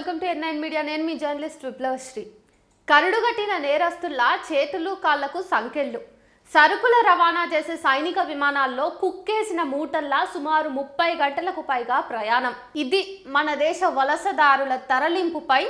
Welcome to N9 media. నేను మీ journalist విప్లవశ్రీ. కరుడుగట్టిన నేరస్తుల్లా చేతులు కాళ్లకు సంకెళ్ళు. సరుకుల రవాణా చేసే సైనిక విమానాల్లో కుక్కేసిన మూటల్లా సుమారు 30 గంటలకు పైగా ప్రయాణం. ఇది మన దేశ వలసదారుల తరలింపుపై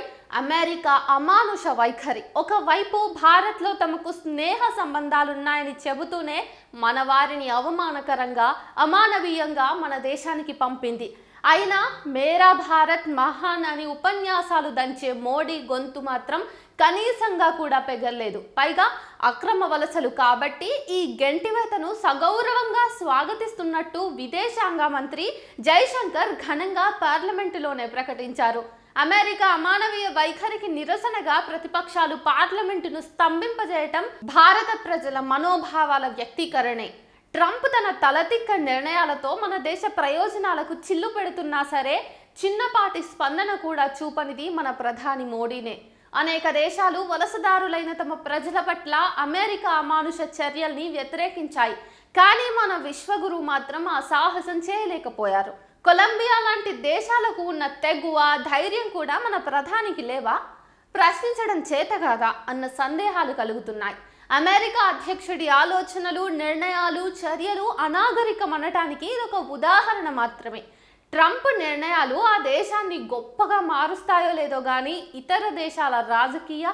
అమెరికా అమానుష వైఖరి. ఒకవైపు భారత్లో తమకు స్నేహ సంబంధాలున్నాయని చెబుతూనే మన వారిని అవమానకరంగా అమానవీయంగా మన దేశానికి పంపింది. అయినా మేరా భారత్ మహాన్ అని ఉపన్యాసాలు దంచే మోడీ గొంతు మాత్రం కనీసంగా కూడా పెగల్లేదు. పైగా అక్రమ వలసలు కాబట్టి ఈ గెంటివేతను సగౌరవంగా స్వాగతిస్తున్నట్టు విదేశాంగ మంత్రి జైశంకర్ ఘనంగా పార్లమెంటులోనే ప్రకటించారు. అమెరికా అమానవీయ వైఖరికి నిరసనగా ప్రతిపక్షాలు పార్లమెంటును స్తంభింపజేయటం భారత ప్రజల మనోభావాల వ్యక్తీకరణే. ట్రంప్ తన తలతిక్క నిర్ణయాలతో మన దేశ ప్రయోజనాలకు చిల్లు పెడుతున్నా సరే చిన్నపాటి స్పందన కూడా చూపనిది మన ప్రధాని మోడీనే. అనేక దేశాలు వలసదారులైన తమ ప్రజల పట్ల అమెరికా అమానుష చర్యల్ని వ్యతిరేకించాయి. కానీ మన విశ్వగురు మాత్రం ఆ సాహసం చేయలేకపోయారు. కొలంబియా లాంటి దేశాలకు ఉన్న తెగువ ధైర్యం కూడా మన ప్రధానికి లేవా? ప్రశ్నించడం చేతగాదా అన్న సందేహాలు కలుగుతున్నాయి. అమెరికా అధ్యక్షుడి ఆలోచనలు, నిర్ణయాలు, చర్యలు అనాగరికమనటానికి ఇదొక ఉదాహరణ మాత్రమే. ట్రంప్ నిర్ణయాలు ఆ దేశాన్ని గొప్పగా మారుస్తాయో లేదో కానీ ఇతర దేశాల రాజకీయ,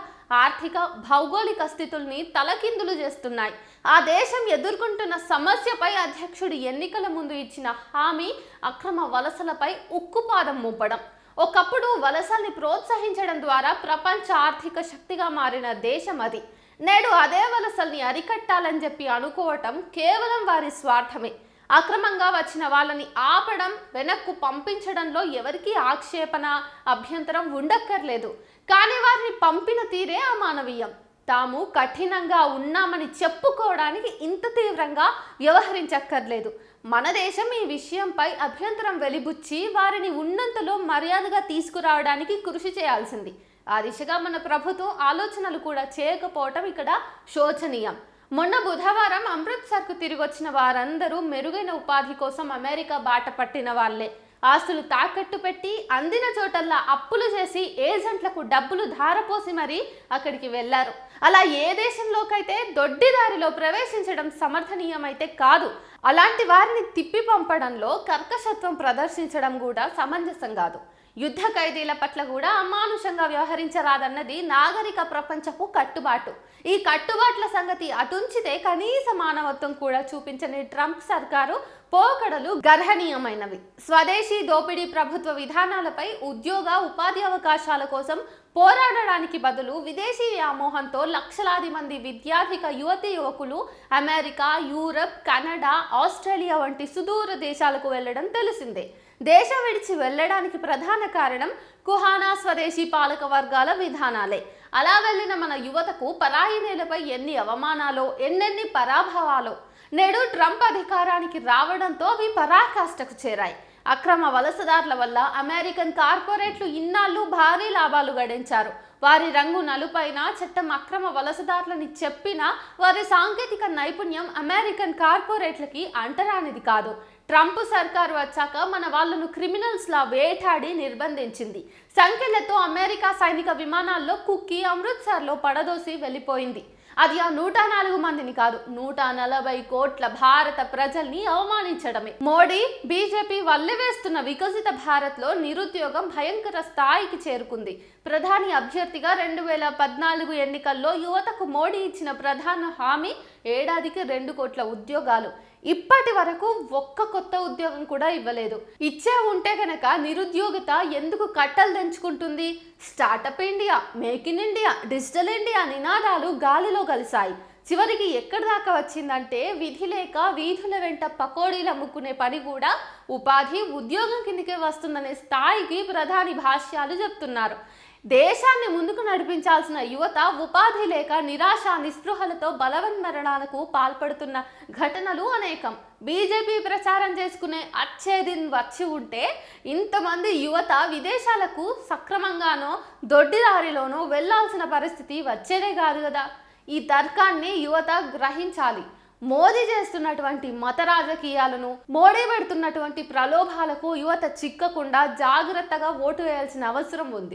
ఆర్థిక, భౌగోళిక స్థితుల్ని తలకిందులు చేస్తున్నాయి. ఆ దేశం ఎదుర్కొంటున్న సమస్యపై అధ్యక్షుడి ఎన్నికల ముందు ఇచ్చిన హామీ అక్రమ వలసలపై ఉక్కుపాదం మోపడం. ఒకప్పుడు వలసల్ని ప్రోత్సహించడం ద్వారా ప్రపంచ ఆర్థిక శక్తిగా మారిన దేశం అది. నేడు అదే వలసల్ని అరికట్టాలని చెప్పి అనుకోవటం కేవలం వారి స్వార్థమే. అక్రమంగా వచ్చిన వాళ్ళని ఆపడం, వెనక్కు పంపించడంలో ఎవరికీ ఆక్షేపణ, అభ్యంతరం ఉండక్కర్లేదు. కానీ వారిని పంపిన తీరే అమానవీయం. తాము కఠినంగా ఉన్నామని చెప్పుకోవడానికి ఇంత తీవ్రంగా వ్యవహరించక్కర్లేదు. మన దేశం ఈ విషయంపై అభ్యంతరం వెలిబుచ్చి వారిని ఉన్నంతలో మర్యాదగా తీసుకురావడానికి కృషి చేయాల్సింది. ఆ దిశగా మన ప్రభుత్వం ఆలోచనలు కూడా చేయకపోవటం ఇక్కడ శోచనీయం. మొన్న బుధవారం అమృత్సర్కు తిరిగొచ్చిన వారందరూ మెరుగైన ఉపాధి కోసం అమెరికా బాట పట్టిన వాళ్లే. ఆస్తులు తాకట్టు పెట్టి అందిన చోటల్లా అప్పులు చేసి ఏజెంట్లకు డబ్బులు ధారపోసి మరీ అక్కడికి వెళ్లారు. అలా ఏ దేశంలోకైతే దొడ్డిదారిలో ప్రవేశించడం సమర్థనీయమైతే కాదు. అలాంటి వారిని తిప్పి పంపడంలో కర్కశత్వం ప్రదర్శించడం కూడా సమంజసం కాదు. యుద్ధ ఖైదీల పట్ల కూడా అమానుషంగా వ్యవహరించరాదన్నది నాగరిక ప్రపంచపు కట్టుబాటు. ఈ కట్టుబాట్ల సంగతి అటుంచితే కనీస మానవత్వం కూడా చూపించని ట్రంప్ సర్కారు పోకడలు గర్హనీయమైనవి. స్వదేశీ దోపిడీ ప్రభుత్వ విధానాలపై ఉద్యోగ, ఉపాధి అవకాశాల కోసం పోరాడడానికి బదులు విదేశీ వ్యామోహంతో లక్షలాది మంది విద్యార్థిక యువతీ యువకులు అమెరికా, యూరప్, కెనడా, ఆస్ట్రేలియా వంటి సుదూర దేశాలకు వెళ్లడం తెలిసిందే. దేశం విడిచి వెళ్లడానికి ప్రధాన కారణం కుహానా స్వదేశీ పాలక వర్గాల విధానాలే. అలా వెళ్లిన మన యువతకు పరాయి నేలపై ఎన్ని అవమానాలో, ఎన్నెన్ని పరాభవాలో. నేడు ట్రంప్ అధికారానికి రావడంతో అవి పరాకాష్ఠకు చేరాయి. అక్రమ వలసదారుల వల్ల అమెరికన్ కార్పొరేట్లు ఇన్నాళ్ళు భారీ లాభాలు గడించారు. వారి రంగు నలుపైన చట్టం అక్రమ వలసదారులని చెప్పినా వారి సాంకేతిక నైపుణ్యం అమెరికన్ కార్పొరేట్లకి అంటరానిది కాదు. ట్రంప్ సర్కారు వచ్చాక మన వాళ్ళను క్రిమినల్స్ లా వేటాడి నిర్బంధించింది. సంఖ్యలతో అమెరికా సైనిక విమానాల్లో కుక్కి అమృత్సర్లో పడదోసి వెళ్ళిపోయింది. అది ఆ 104 మందిని కాదు, 140 కోట్ల భారత ప్రజల్ని అవమానించడమే. మోడీ, బీజేపీ వల్లెవేస్తున్న వికసిత భారత్లో నిరుద్యోగం భయంకర స్థాయికి చేరుకుంది. ప్రధాని అభ్యర్థిగా 2014 ఎన్నికల్లో యువతకు మోడీ ఇచ్చిన ప్రధాన హామీ ఏడాదికి 2 కోట్ల ఉద్యోగాలు. ఇప్పటి వరకు ఒక్క కొత్త ఉద్యోగం కూడా ఇవ్వలేదు. ఇచ్చే ఉంటే గనక నిరుద్యోగిత ఎందుకు కట్టలు తెంచుకుంటుంది? Startup India, make in India, digital India నినాదాలు గాలిలో కలిశాయి. చివరికి ఎక్కడి దాకా వచ్చిందంటే విధి లేక వీధుల వెంట పకోడీలు అమ్ముకునే పని కూడా ఉపాధి, ఉద్యోగం కిందకే వస్తుందనే స్థాయికి ప్రధాని భాష్యాలు చెప్తున్నారు. దేశాన్ని ముందుకు నడిపించాల్సిన యువత ఉపాధి లేక నిరాశ, నిస్పృహలతో బలవన్మరణాలకు పాల్పడుతున్న ఘటనలు అనేకం. బీజేపీ ప్రచారం చేసుకునే అచ్చేదిన్ వచ్చి ఉంటే ఇంతమంది యువత విదేశాలకు సక్రమంగానో దొడ్డిదారిలోనో వెళ్లాల్సిన పరిస్థితి వచ్చేదే కాదు కదా. ఈ తర్కాన్ని యువత గ్రహించాలి. మోదీ చేస్తున్నటువంటి మత రాజకీయాలను, మోడీ పెడుతున్నటువంటి ప్రలోభాలకు యువత చిక్కకుండా జాగ్రత్తగా ఓటు వేయాల్సిన అవసరం ఉంది.